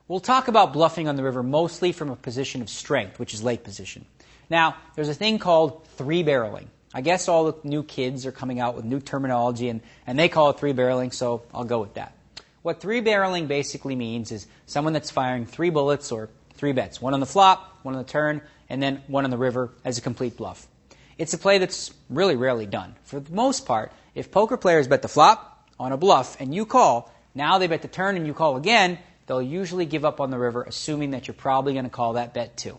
We'll talk about bluffing on the river mostly from a position of strength, which is late position. Now, there's a thing called three-barreling. I guess all the new kids are coming out with new terminology, and they call it three-barreling, so I'll go with that. What three-barreling basically means is someone that's firing 3 bullets or 3 bets, one on the flop, one on the turn, and then one on the river as a complete bluff. It's a play that's really rarely done. For the most part, if poker players bet the flop on a bluff and you call, now they bet the turn and you call again, they'll usually give up on the river, assuming that you're probably going to call that bet too.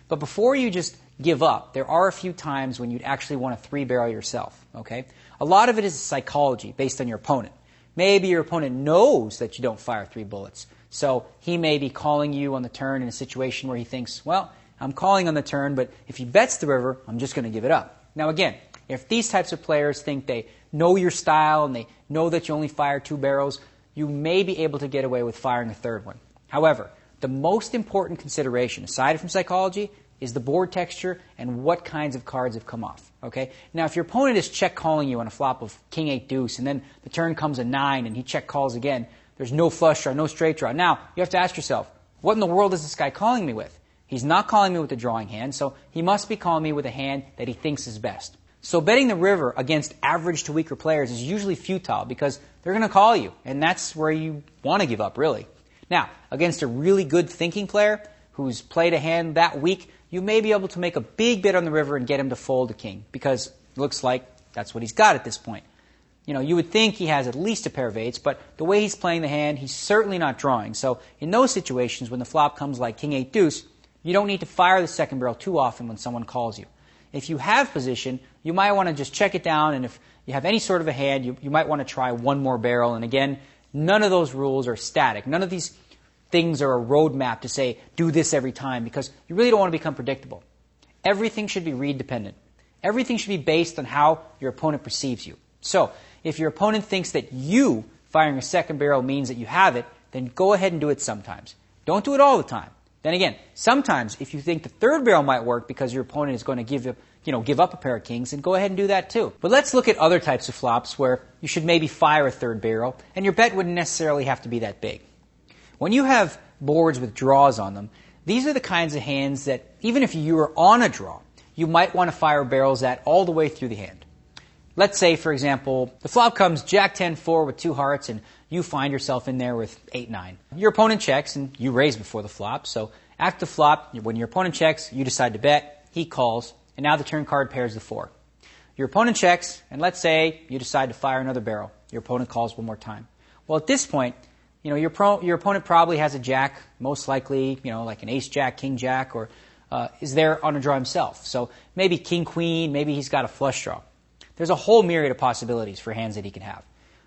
But before you just give up, there are a few times when you'd actually want to three-barrel yourself. Okay? A lot of it is psychology based on your opponent. Maybe your opponent knows that you don't fire 3 bullets, so he may be calling you on the turn in a situation where he thinks, well, I'm calling on the turn, but if he bets the river, I'm just going to give it up. Now again, if these types of players think they know your style and they know that you only fire 2 barrels, you may be able to get away with firing a third one. However, the most important consideration, aside from psychology, is the board texture and what kinds of cards have come off. Okay? Now, if your opponent is check calling you on a flop of king 8 deuce, and then the turn comes a 9 and he check calls again, there's no flush draw, no straight draw. Now, you have to ask yourself, what in the world is this guy calling me with? He's not calling me with a drawing hand, so he must be calling me with a hand that he thinks is best. So betting the river against average to weaker players is usually futile because they're going to call you, and that's where you want to give up, really. Now, against a really good thinking player who's played a hand that weak, you may be able to make a big bet on the river and get him to fold a king because it looks like that's what he's got at this point. You know, you would think he has at least a pair of 8s, but the way he's playing the hand, he's certainly not drawing. So in those situations, when the flop comes like king 8 deuce, you don't need to fire the second barrel too often when someone calls you. If you have position, you might want to just check it down, and if you have any sort of a hand, you might want to try one more barrel. And again, none of those rules are static. None of these things are a roadmap to say, do this every time, because you really don't want to become predictable. Everything should be read dependent. Everything should be based on how your opponent perceives you. So, if your opponent thinks that you firing a second barrel means that you have it, then go ahead and do it sometimes. Don't do it all the time. Then again, sometimes if you think the third barrel might work because your opponent is going to give up a pair of kings, then go ahead and do that too. But let's look at other types of flops where you should maybe fire a third barrel, and your bet wouldn't necessarily have to be that big. When you have boards with draws on them, these are the kinds of hands that, even if you were on a draw, you might want to fire barrels at all the way through the hand. Let's say, for example, the flop comes Jack 10-4 with 2 hearts, and you find yourself in there with 8-9. Your opponent checks, and you raise before the flop. So after the flop, when your opponent checks, you decide to bet, he calls, and now the turn card pairs the 4. Your opponent checks, and let's say you decide to fire another barrel. Your opponent calls one more time. Well, at this point, your opponent probably has a jack, most likely, like an ace-jack, king-jack, or is there on a draw himself. So maybe king-queen, maybe he's got a flush draw. There's a whole myriad of possibilities for hands that he can have.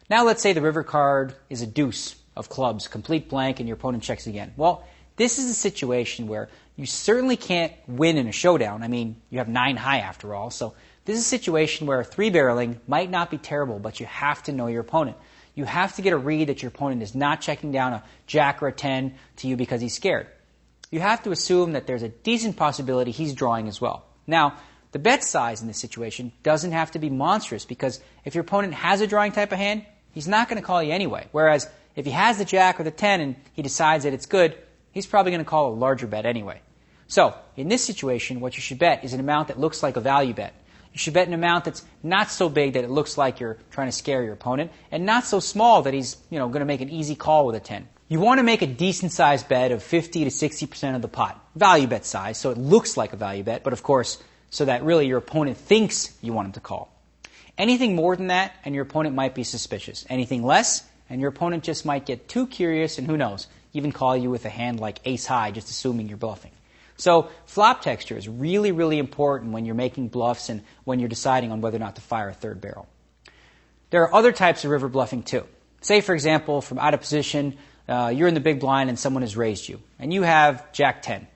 Now let's say the river card is a deuce of clubs, complete blank, and your opponent checks again. Well, this is a situation where you certainly can't win in a showdown. I mean, you have 9 high after all. So this is a situation where three-barreling might not be terrible, but you have to know your opponent. You have to get a read that your opponent is not checking down a jack or a 10 to you because he's scared. You have to assume that there's a decent possibility he's drawing as well. Now, the bet size in this situation doesn't have to be monstrous because if your opponent has a drawing type of hand, he's not going to call you anyway. Whereas if he has the jack or the 10 and he decides that it's good, he's probably going to call a larger bet anyway. So, in this situation, what you should bet is an amount that looks like a value bet. You should bet an amount that's not so big that it looks like you're trying to scare your opponent, and not so small that he's going to make an easy call with a 10. You want to make a decent-sized bet of 50 to 60% of the pot. Value bet size, so it looks like a value bet, but of course, so that really your opponent thinks you want him to call. Anything more than that, and your opponent might be suspicious. Anything less, and your opponent just might get too curious, and who knows, even call you with a hand like ace-high, just assuming you're bluffing. So flop texture is really, really important when you're making bluffs and when you're deciding on whether or not to fire a third barrel. There are other types of river bluffing too. Say, for example, from out of position, you're in the big blind and someone has raised you, and you have jack 10.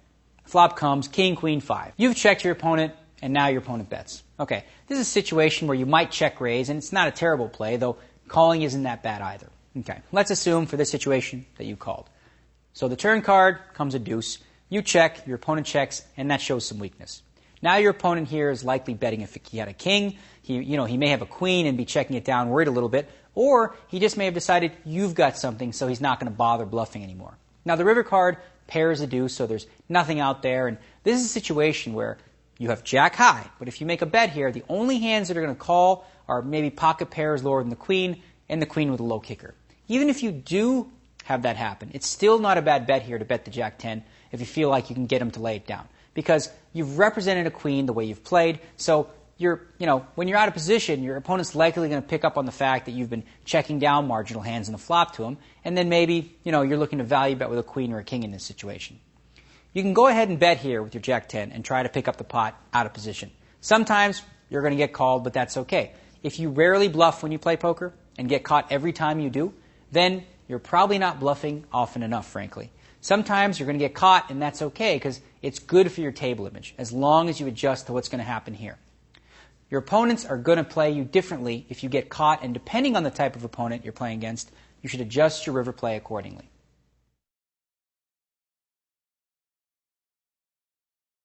Flop comes king, queen, 5. You've checked your opponent, and now your opponent bets. Okay, this is a situation where you might check raise, and it's not a terrible play, though calling isn't that bad either. Okay, let's assume for this situation that you called. So the turn card comes a deuce. You check, your opponent checks, and that shows some weakness. Now your opponent here is likely betting if he had a king. He may have a queen and be checking it down, worried a little bit, or he just may have decided you've got something, so he's not going to bother bluffing anymore. Now the river card pairs a deuce, so there's nothing out there, and this is a situation where you have jack high, but if you make a bet here, the only hands that are going to call are maybe pocket pairs lower than the queen and the queen with a low kicker. Even if you do have that happen, it's still not a bad bet here to bet the jack 10 if you feel like you can get him to lay it down, because you've represented a queen the way you've played, so when you're out of position, your opponent's likely going to pick up on the fact that you've been checking down marginal hands in the flop to him, and then maybe, you're looking to value bet with a queen or a king in this situation. You can go ahead and bet here with your jack 10 and try to pick up the pot out of position. Sometimes you're going to get called, but that's okay. If you rarely bluff when you play poker and get caught every time you do, then you're probably not bluffing often enough, frankly. Sometimes you're going to get caught, and that's okay because it's good for your table image, as long as you adjust to what's going to happen here. Your opponents are going to play you differently if you get caught, and depending on the type of opponent you're playing against, you should adjust your river play accordingly.